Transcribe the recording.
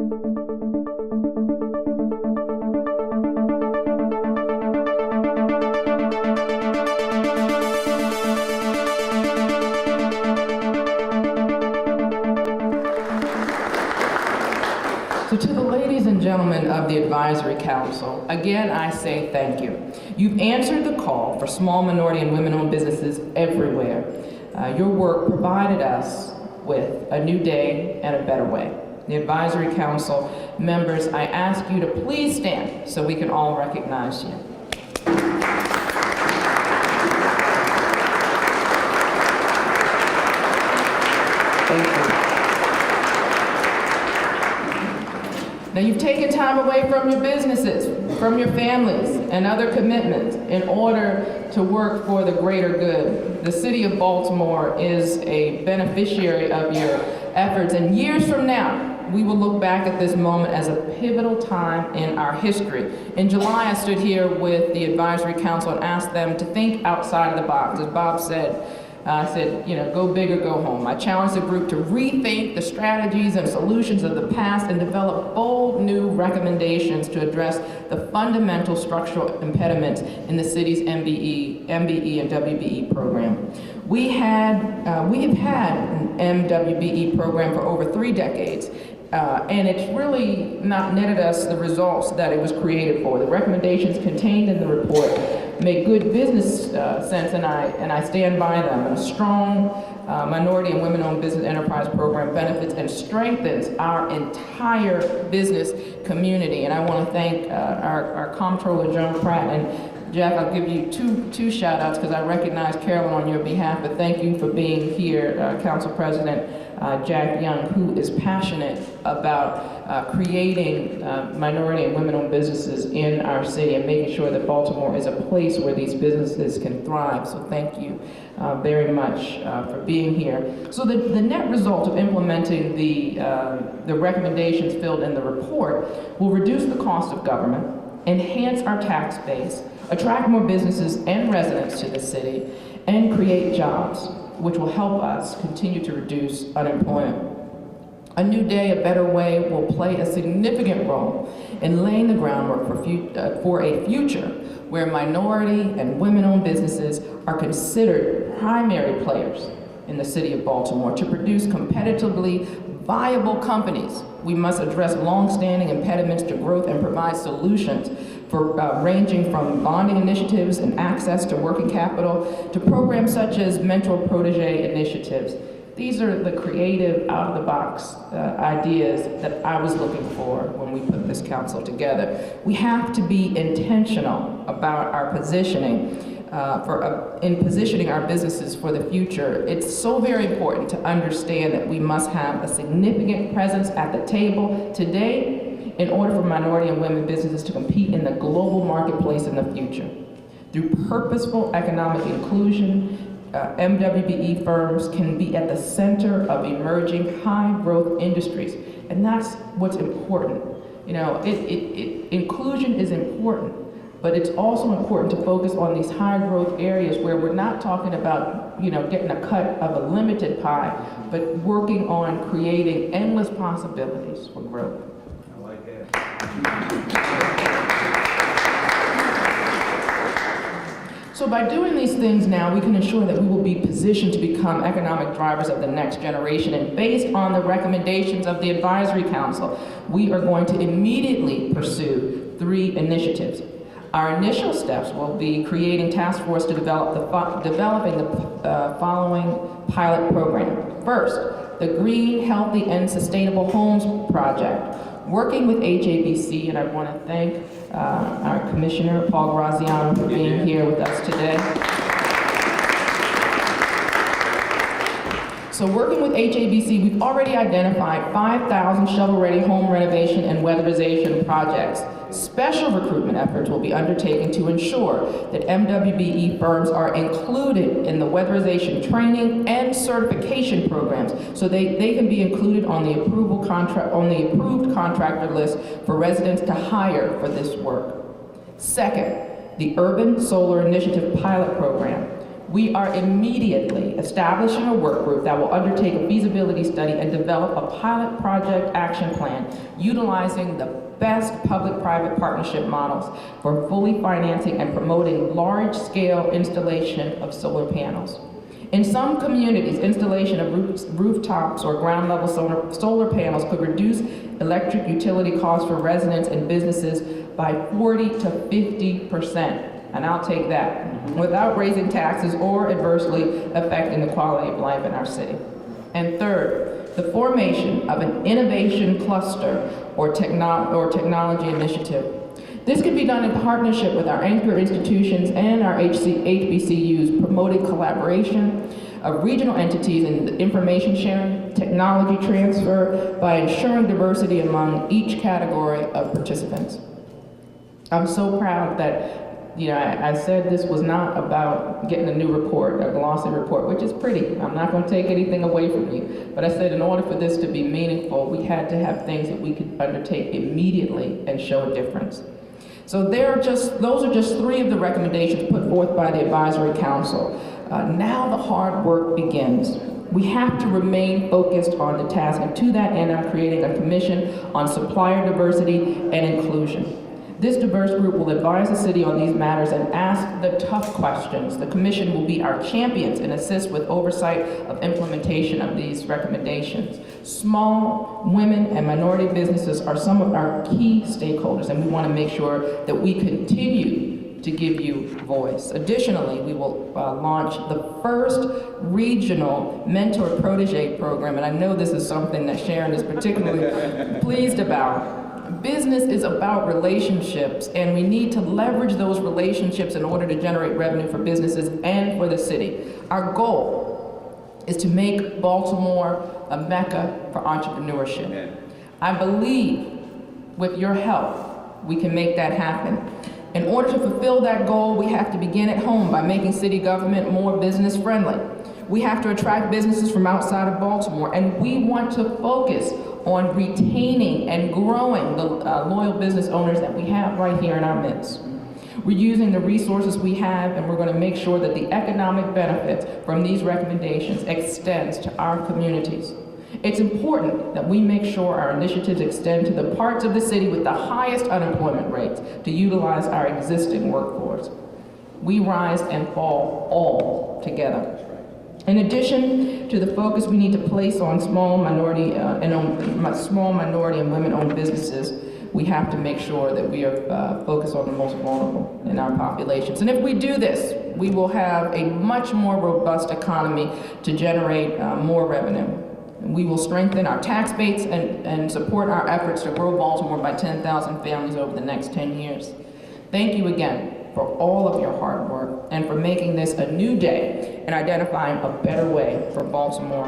So to the ladies and gentlemen of the Advisory Council, again, I say thank you. You've answered the call for small minority and women-owned businesses everywhere. Your work provided us with a new day and a better way. The Advisory Council members, I ask you to please stand so we can all recognize you. Thank you. Now, you've taken time away from your businesses, from your families, and other commitments in order to work for the greater good. The city of Baltimore is a beneficiary of your efforts, and years from now, we will look back at this moment as a pivotal time in our history. In July, I stood here with the Advisory Council and asked them to think outside of the box. As Bob said, I said, go big or go home. I challenged the group to rethink the strategies and solutions of the past and develop bold new recommendations to address the fundamental structural impediments in the city's MBE and WBE program. We have had an MWBE program for over 3 decades, and it's really not netted us the results that it was created for. The recommendations contained in the report make good business sense, and I stand by them. A strong minority and women-owned business enterprise program benefits and strengthens our entire business community. And I want to thank our Comptroller, Joan Pratt, and Jack, I'll give you two shout-outs because I recognize Carolyn on your behalf, but thank you for being here, Council President Jack Young, who is passionate about creating minority and women-owned businesses in our city and making sure that Baltimore is a place where these businesses can thrive. So thank you very much for being here. So the net result of implementing the recommendations filled in the report will reduce the cost of government, enhance our tax base, attract more businesses and residents to the city, and create jobs, which will help us continue to reduce unemployment. A new day, a better way will play a significant role in laying the groundwork for a future where minority and women-owned businesses are considered primary players in the city of Baltimore. To produce competitively viable companies, we must address long-standing impediments to growth and provide solutions for ranging from bonding initiatives and access to working capital to programs such as mentor protege initiatives. These are the creative, out-of-the-box ideas that I was looking for when we put this council together. We have to be intentional about our positioning, in positioning our businesses for the future. It's so very important to understand that we must have a significant presence at the table today in order for minority and women businesses to compete in the global marketplace in the future. Through purposeful economic inclusion, MWBE firms can be at the center of emerging high-growth industries, and that's what's important. Inclusion is important, but it's also important to focus on these high-growth areas where we're not talking about, getting a cut of a limited pie, but working on creating endless possibilities for growth. I like that. So by doing these things now, we can ensure that we will be positioned to become economic drivers of the next generation. And based on the recommendations of the Advisory Council, we are going to immediately pursue 3 initiatives. Our initial steps will be creating task force to developing the following pilot program. First, the Green, Healthy, and Sustainable Homes Project. Working with HABC, and I want to thank our Commissioner, Paul Graziano, for being here with us today. So working with HABC, we've already identified 5,000 shovel-ready home renovation and weatherization projects. Special recruitment efforts will be undertaken to ensure that MWBE firms are included in the weatherization training and certification programs, so they can be included on the approved contractor list for residents to hire for this work. Second, the Urban Solar Initiative pilot program. We are immediately establishing a work group that will undertake a feasibility study and develop a pilot project action plan utilizing the best public-private partnership models for fully financing and promoting large-scale installation of solar panels. In some communities, installation of rooftops or ground-level solar panels could reduce electric utility costs for residents and businesses by 40 to 50%. And I'll take that, without raising taxes or adversely affecting the quality of life in our city. And third, the formation of an innovation cluster or technology initiative. This can be done in partnership with our anchor institutions and our HBCUs, promoting collaboration of regional entities in information sharing, technology transfer, by ensuring diversity among each category of participants. I'm so proud that I said this was not about getting a new report, a glossy report, which is pretty. I'm not going to take anything away from you. But I said in order for this to be meaningful, we had to have things that we could undertake immediately and show a difference. So those are just 3 of the recommendations put forth by the Advisory Council. Now the hard work begins. We have to remain focused on the task, and to that end, I'm creating a commission on supplier diversity and inclusion. This diverse group will advise the city on these matters and ask the tough questions. The commission will be our champions and assist with oversight of implementation of these recommendations. Small, women, and minority businesses are some of our key stakeholders, and we want to make sure that we continue to give you voice. Additionally, we will launch the first regional mentor-protege program, and I know this is something that Sharon is particularly pleased about. Business is about relationships, and we need to leverage those relationships in order to generate revenue for businesses and for the city. Our goal is to make Baltimore a mecca for entrepreneurship. Yeah. I believe with your help, we can make that happen. In order to fulfill that goal, we have to begin at home by making city government more business friendly. We have to attract businesses from outside of Baltimore, and we want to focus on retaining and growing the loyal business owners that we have right here in our midst. We're using the resources we have, and we're going to make sure that the economic benefits from these recommendations extends to our communities. It's important that we make sure our initiatives extend to the parts of the city with the highest unemployment rates to utilize our existing workforce. We rise and fall all together. In addition to the focus we need to place on small minority and women-owned businesses, we have to make sure that we are focused on the most vulnerable in our populations. And if we do this, we will have a much more robust economy to generate more revenue. We will strengthen our tax base and support our efforts to grow Baltimore by 10,000 families over the next 10 years. Thank you again for all of your hard work and for making this a new day and identifying a better way for Baltimore.